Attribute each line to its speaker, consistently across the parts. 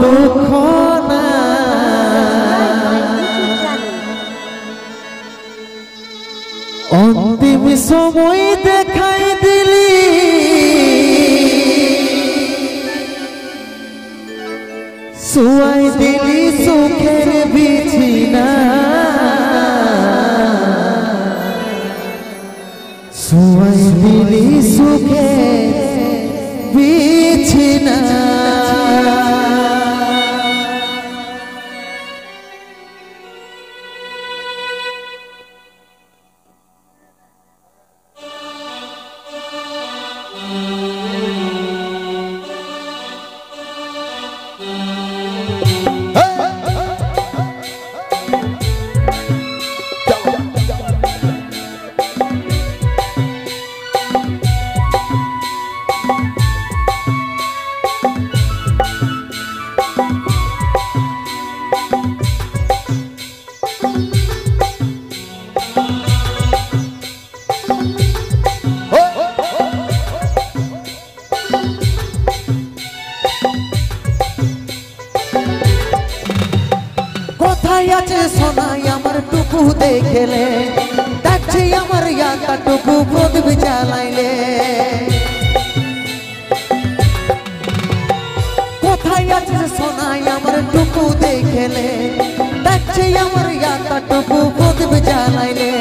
Speaker 1: দুঃখ না অন্তিম সময় দেখাই দিলি শুয়াই দিলি সুখের বিছিনা শুয়াই দিলি সুখের বিছিনা আছে সোনাই আমার টুকু দেখলে দেখছি আমার ইয়াটা টুকু প্রদীপ জ্বালাইলে কোথায় আছে সোনাই আমার টুকু দেখলে দেখছি আমার ইয়াটা টুকু প্রদীপ জ্বালাইলে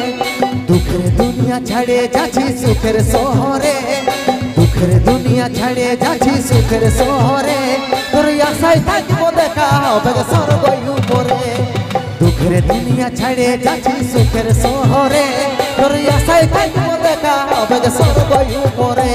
Speaker 1: দুঃখের দুনিয়া ছাড়ে যাচ্ছি সুখের শহরে দুঃখের দুনিয়া ছাড়ে যাচ্ছি সুখের শহরে তোর আশায় থাকবো দেখা হবে স্বর্গ উপরে দুঃখের দুনিয়া ছাড়ে যাচ্ছি সুখের শহরে তোর আশায় থাকবো দেখা হবে স্বর্গ উপরে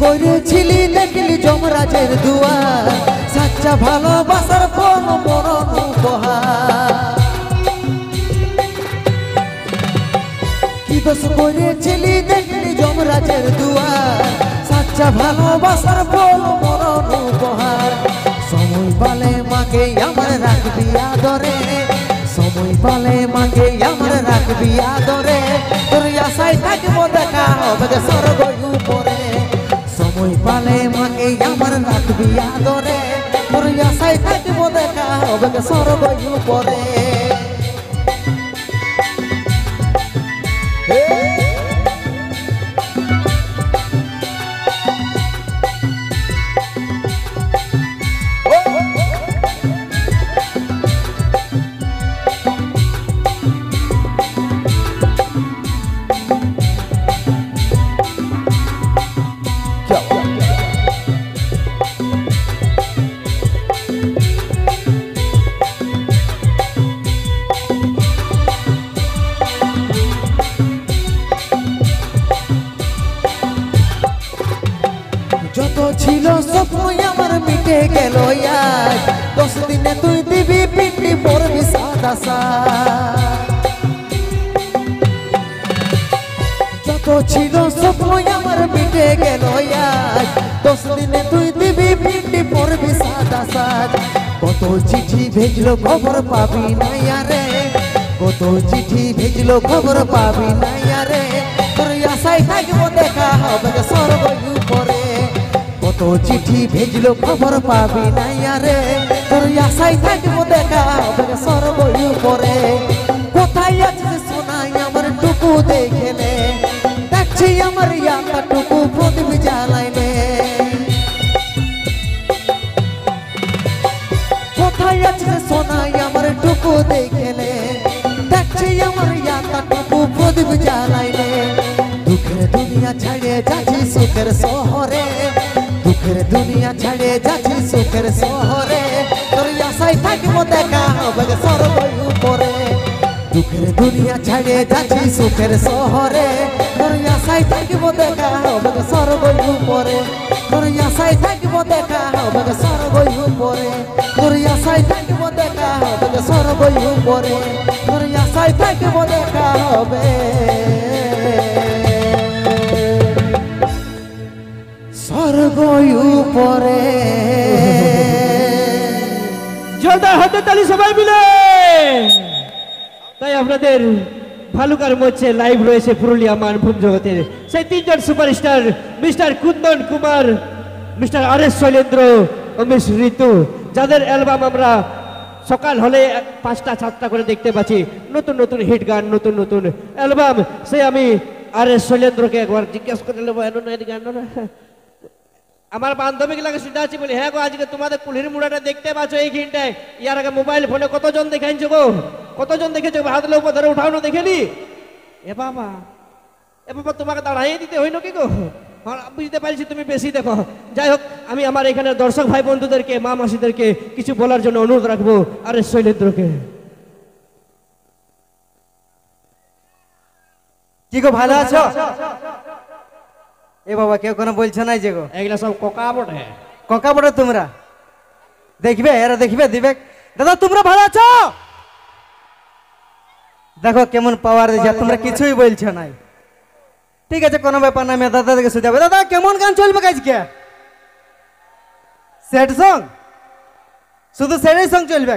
Speaker 1: করেছিলি দেখলি যমরাজের দুয়ার সাচ্চা ভালোবাসার ফল মরণ উপহার কি দোষ করেছিলি দেখলি যমরাজের দুয়ার সাচ্চা ভালোবাসার ফল মরণ উপহার সময় পালে মাকে আমার রাখবি আদরে সময় পালে মাকে আমার রাখবি আদরে তোর আশায় থাকবো দেখা হবে স্বর্গ উপরে সময় পালে মাকে আমার রাখবি আদরে তোর আশায় থাকবো দেখা হবে স্বর্গ উপরে যত ছিল স্বপ্ন আমার মিটে গেল আজ 10 দিনে তুই দিবি পিন্ডি পড়বি সাদা যত ছিল স্বপ্ন আমার মিটে গেল আজ 10 দিনে তুই দিবি পিন্ডি পড়বি সাদা কত চিঠি ভেজলো খবর পাবি না রে কত চিঠি ভেজলো খবর পাবি না রে তোর আশায় থাকবো দেখা হবে স্বর্গ উপরে কত চিঠি ভেজলো খবর পাবি না রে তোর আশায় থাকবো দেখা হবে স্বর্গ উপরে কোথায় আছে সোনাই আমার টুকু দেখলে দেখছি আমার ইয়াটা টুকু প্রদীপ জ্বালাইলে কোথায় আছে সোনাই আমার টুকু দেখলে দেখছি আমার ইয়াটা টুকু প্রদীপ জ্বালাইলে দুঃখের দুনিয়া ছাড়ে যাচ্ছি সুখের শহরে দুঃখের দুনিয়া ছাড়ে যাচ্ছি সুখের শহরে তোর আশায় থাকবো দেখা হবে স্বর্গ উপরে দুঃখের দুনিয়া ছাড়িয়ে যাচ্ছি সুখের শহরে তোর আশায় থাকিব দেখা হবে স্বর্গই উপরে তোর আশায় থাকিব দেখা হবে স্বর্গই উপরে তোর আশায় থাকিব দেখা হবে স্বর্গই উপরে তোর আশায় থাকিব দেখা হবে স্বর্গই উপরে।
Speaker 2: জোরদার হাতে তালি সবাই মিলে। তাই আপনাদের ভালুকার মঞ্চে লাইভ রয়েছে পুরুলিয়া মানভূম জগতের সেই তিনজন superstar mister Kundan Kumar, mister R S. Shailendra ও মিস ঋতু, যাদের অ্যালবাম আমরা সকাল হলে 5টা 7টা করে দেখতে পাচ্ছি। নতুন নতুন হিট গান, নতুন নতুন অ্যালবাম। সে আমি আর.এস. শৈলেন্দ্রকে একবার জিজ্ঞেস করে নেবো, গান না আমার বান্ধবী গুলাকে শুধু আছি বলি, হ্যাঁ গো আজকে তোমাদের কুলির মুড়াটা দেখতে পাচ্ছ এইখানটায়, ইয়ার আগে মোবাইল ফোনে কতজন দেখাইছো গো, কতজন দেখেছো, হাত লোক ধরে উঠাও না দেখেনি? এ বাবা তোমাকে দাঁড়াইয়ে দিতে হইল কি গো? বুঝতে পারছি তুমি বেশি দেখো। যাই হোক, আমি আমার এখানে দর্শক ভাই বন্ধুদেরকে, মা মাসিদেরকে কিছু বলার জন্য অনুরোধ রাখবো আর.এস. শৈলেন্দ্রকে।
Speaker 3: কি গো ভালো আছো? এ বাবা কেউ কোনো বলছো নাই যে গো,
Speaker 2: এগুলা সব কোকা বটে।
Speaker 3: কোকা বটে তোমরা দেখবে, এরা দেখবে দিবে। দাদা তোমরা ভালো আছো? দেখো কেমন পাওয়ার দিচ্ছে, তোমরা কিছুই বলছো নাই। ঠিক আছে কোনো ব্যাপার না, আমি দাদাকে শুধাবো। দাদা কেমন গান চলবে আজকে? স্যাড সং, শুধু স্যাডই সং চলবে?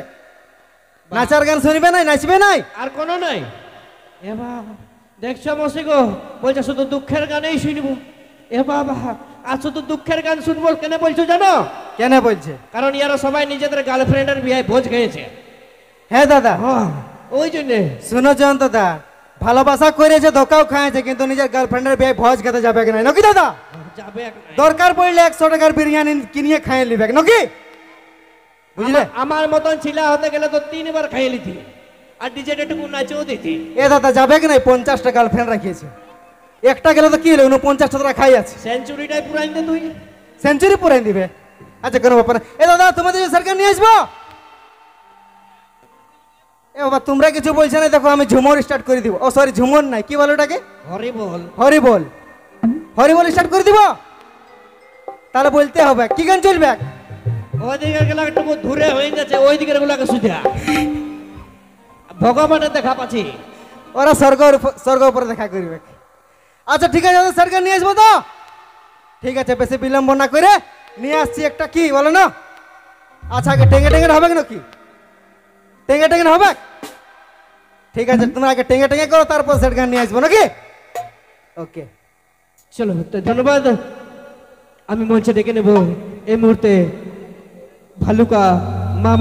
Speaker 3: নাচার গান শুনবে নাই, নাচবে নাই?
Speaker 2: আর কোনো নাই? এ বাবা দেখছো মসি গো, বলছে শুধু দুঃখের গানেই শুনবো। এ বাবা আর শুধু দুঃখের গান শুনবো কেন বলছো জানো?
Speaker 3: কেন বলছে?
Speaker 2: কারণ ইয়ারা সবাই নিজেদের গার্লফ্রেন্ডের বিয়ে ভোজ খেয়েছে।
Speaker 3: হ্যাঁ দাদা,
Speaker 2: ওই জন্যে।
Speaker 3: শুনো জন দাদা, ভালোবাসা করেছে, ধোকাও খাইছে, কিন্তু নিজের গার্লফ্রেন্ডের বিয়ে ভোজ খেতে যাবে কি নাই নাকি দাদা?
Speaker 2: যাবে।
Speaker 3: দরকার পড়লে 100 টাকার বিরিয়ানি কিনিয়ে খাইয়ে নিবে নাকি, বুঝলে?
Speaker 2: আমার মতন ছিলা হতে গেলে তো 3 বার খাইয়ে লিতি, আর ডিজেটুকু নাচেও দিতি।
Speaker 3: এ দাদা যাবে কি নাই? 50টা গার্লফ্রেন্ড রাখিয়েছে, একটা গেলে তো কি হলো, 49টা টাকা খাই আছে।
Speaker 2: সেঞ্চুরিটাই পুরাই দে তুই।
Speaker 3: সেঞ্চুরি পুরাই দিবে? আচ্ছা কোনো ব্যাপার না। এ দাদা তোমাদের সরকার নিয়ে আসবো। এ বাবা তোমরা কিছু বলছো না, দেখো আমি ঝুমর স্টার্ট করে দিব। ও সরি ঝুমর নাই, কি বলো ওটাকে?
Speaker 2: হরিবল।
Speaker 3: হরিবল, হরিবল স্টার্ট করে দিব। তাহলে বলতে হবে কি গান চলবে?
Speaker 2: ওই দিকের গুলা একটু দূরে হয়ে গেছে, ওই দিকের গুলাকে সুধা ভগবানের দেখা পাচ্ছি।
Speaker 3: ওরা স্বর্গ উপরে দেখা করবে। আচ্ছা ঠিক আছে সরকার নিয়ে আসবো তো? ঠিক আছে, বেশি বিলম্ব না করে নিয়ে আসছি একটা, কি বলো না? আচ্ছা আগে টেঙ্গে টেঙ্গে হবে নাকি? টেঙ্গে টেঙ্গে হবে? ঠিক আছে তোমরা আগে টেঙ্গে টেঙ্গে করো, তারপর সেট গান নিয়ে আসবো নাকি? ওকে
Speaker 2: চলো, ধন্যবাদ। আমি মঞ্চে ডেকে নেব এই মুহূর্তে ভালুকা মা।